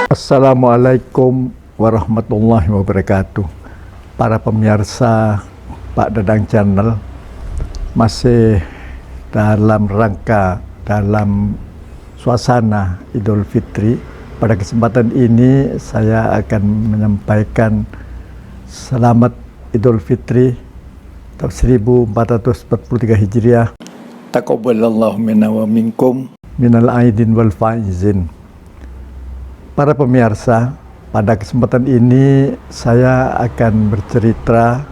Assalamualaikum warahmatullahi wabarakatuh. Para pemirsa Pak Dadang Channel, masih dalam suasana Idul Fitri. Pada kesempatan ini saya akan menyampaikan selamat Idul Fitri tahun 1443 Hijriah. Taqabbalallahu minna wa minkum minal aidin wal faizin. Para pemirsa, pada kesempatan ini saya akan bercerita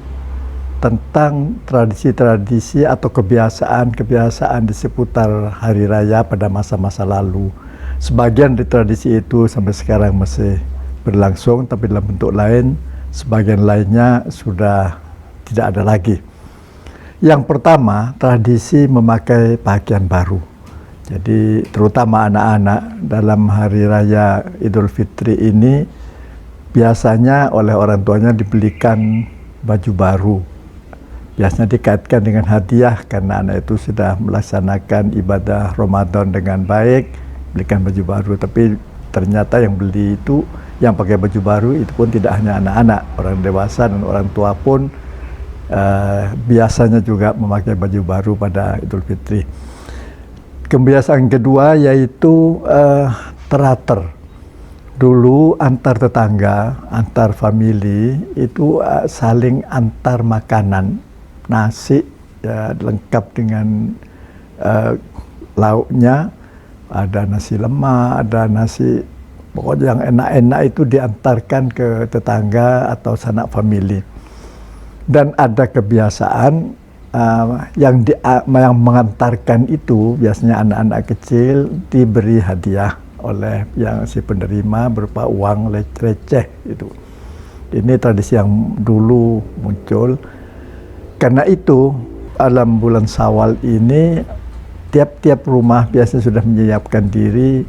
tentang tradisi-tradisi atau kebiasaan-kebiasaan di seputar hari raya pada masa-masa lalu. Sebagian dari tradisi itu sampai sekarang masih berlangsung, tapi dalam bentuk lain. Sebagian lainnya sudah tidak ada lagi. Yang pertama, tradisi memakai pakaian baru. Jadi terutama anak-anak dalam hari raya Idul Fitri ini biasanya oleh orang tuanya dibelikan baju baru. Biasanya dikaitkan dengan hadiah karena anak itu sudah melaksanakan ibadah Ramadan dengan baik, belikan baju baru. Tapi ternyata yang beli itu, yang pakai baju baru itu pun tidak hanya anak-anak, orang dewasa dan orang tua pun biasanya juga memakai baju baru pada Idul Fitri. Kebiasaan kedua yaitu teratur. Dulu antar tetangga, antar famili itu saling antar makanan, nasi ya, lengkap dengan lauknya, ada nasi lemak, ada nasi, pokoknya yang enak-enak itu diantarkan ke tetangga atau sanak famili. Dan ada kebiasaan yang mengantarkan itu biasanya anak-anak kecil diberi hadiah oleh yang si penerima berupa uang receh itu. Ini tradisi yang dulu muncul. Karena itu dalam bulan Syawal ini tiap-tiap rumah biasanya sudah menyiapkan diri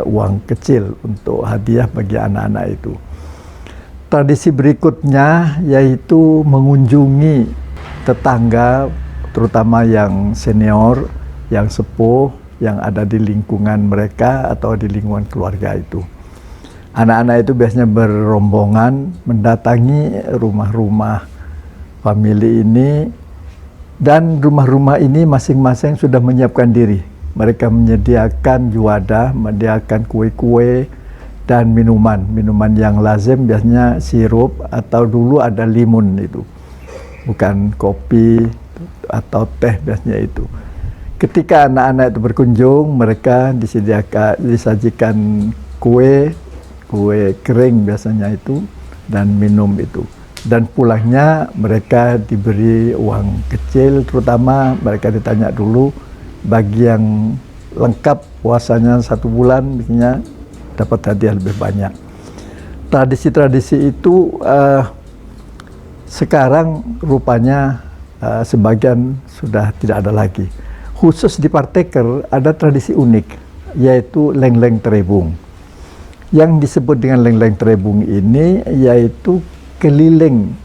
uang kecil untuk hadiah bagi anak-anak itu. Tradisi berikutnya yaitu mengunjungi tetangga, terutama yang senior, yang sepuh, yang ada di lingkungan mereka atau di lingkungan keluarga itu. Anak-anak itu biasanya berombongan mendatangi rumah-rumah famili ini, dan rumah-rumah ini masing-masing sudah menyiapkan diri. Mereka menyediakan juadah, menyediakan kue-kue dan minuman yang lazim, biasanya sirup atau dulu ada limun itu. Bukan kopi atau teh biasanya itu. Ketika anak-anak itu berkunjung, mereka disajikan kue kering biasanya itu, dan minum itu. Dan pulangnya mereka diberi uang kecil, terutama mereka ditanya dulu, bagi yang lengkap puasanya 1 bulan, biasanya dapat hadiah lebih banyak. Tradisi-tradisi itu sekarang rupanya sebagian sudah tidak ada lagi. Khusus di Parteker ada tradisi unik, yaitu Leng-Leng Terebung. Yang disebut dengan Leng-Leng Terebung ini yaitu keliling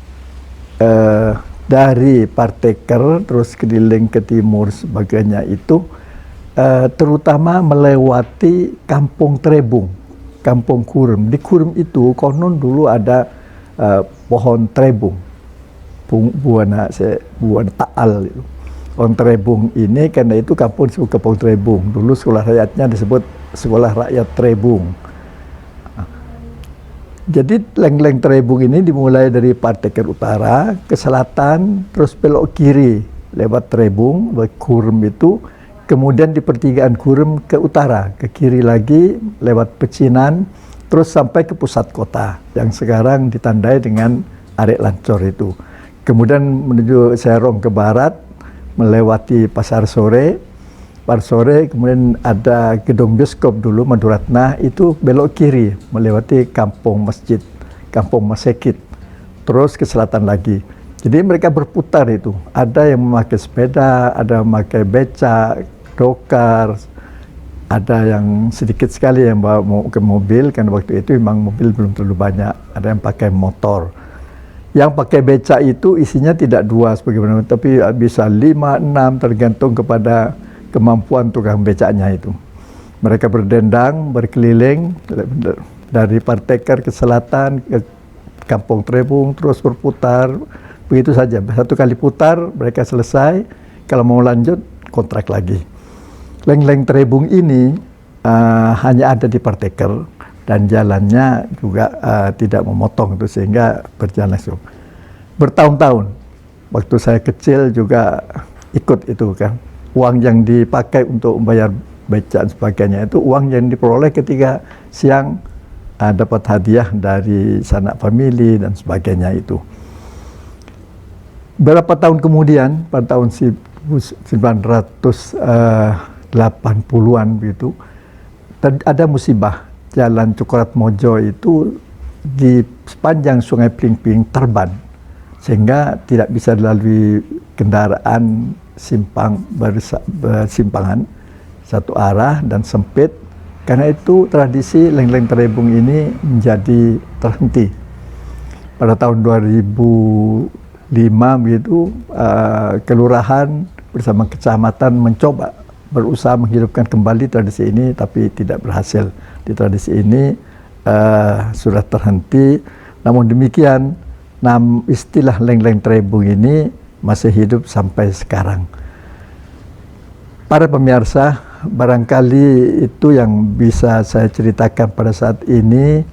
dari Parteker terus keliling ke timur sebagainya itu, terutama melewati Kampung Terebung, Kampung Kurum. Di Kurum itu konon dulu ada pohon terebung, buana taal itu. Pohon terebung ini karena itu kampung disebut Kampung Terebung. Dulu sekolah rakyatnya disebut Sekolah Rakyat Terebung. Jadi Leng-Leng Terebung ini dimulai dari Parteker Utara ke selatan, terus belok kiri lewat Terebung, lewat Kurum itu, kemudian di pertigaan Kurum ke utara, ke kiri lagi lewat Pecinan, terus sampai ke pusat kota yang sekarang ditandai dengan Arek Lancor itu. Kemudian menuju Serong ke barat, melewati Pasar Sore, kemudian ada gedung bioskop dulu Maduratna, itu belok kiri melewati Kampung Masjid, Kampung Masekit, terus ke selatan lagi. Jadi mereka berputar itu, ada yang memakai sepeda, ada yang memakai becak, dokar, ada yang sedikit sekali yang bawa ke mobil, karena waktu itu memang mobil belum terlalu banyak, ada yang pakai motor. Yang pakai becak itu isinya tidak 2 sebagaimana, tapi bisa 5, 6 tergantung kepada kemampuan tukang becaknya itu. Mereka berdendang, berkeliling dari Parteker ke selatan ke Kampung Trebung, terus berputar begitu saja. Satu kali putar mereka selesai, kalau mau lanjut kontrak lagi. Leng-leng Trebung ini hanya ada di Parteker dan jalannya juga tidak memotong itu, sehingga berjalan langsung. Bertahun-tahun, waktu saya kecil juga ikut itu kan. Uang yang dipakai untuk membayar becak dan sebagainya itu uang yang diperoleh ketika siang dapat hadiah dari sanak famili dan sebagainya itu. Berapa tahun kemudian, pada tahun 1980-an begitu, ada musibah. Jalan Cokratmojo itu di sepanjang Sungai Pling-Pling terban, sehingga tidak bisa dilalui kendaraan simpangan satu arah dan sempit. Karena itu tradisi Leng-leng Trebung ini menjadi terhenti. Pada tahun 2005 begitu, kelurahan bersama kecamatan mencoba berusaha menghidupkan kembali tradisi ini, tapi tidak berhasil. Di tradisi ini sudah terhenti. Namun demikian, istilah Leng-leng Trebung ini masih hidup sampai sekarang. Para pemirsa, barangkali itu yang bisa saya ceritakan pada saat ini,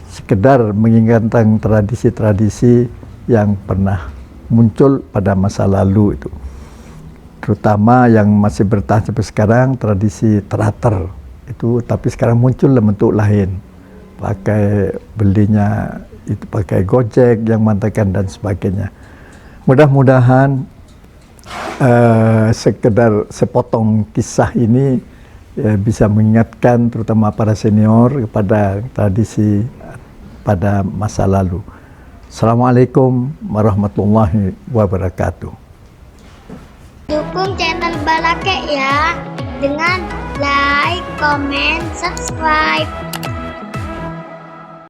sekedar mengingat tentang tradisi-tradisi yang pernah muncul pada masa lalu itu. Terutama yang masih bertahan sampai sekarang, tradisi terater itu, tapi sekarang muncul dalam bentuk lain. Pakai belinya itu pakai Gojek yang mantakan dan sebagainya. Mudah-mudahan sekedar sepotong kisah ini bisa mengingatkan terutama para senior kepada tradisi pada masa lalu. Assalamualaikum warahmatullahi wabarakatuh. Dukung channel Balake ya dengan like, comment, subscribe.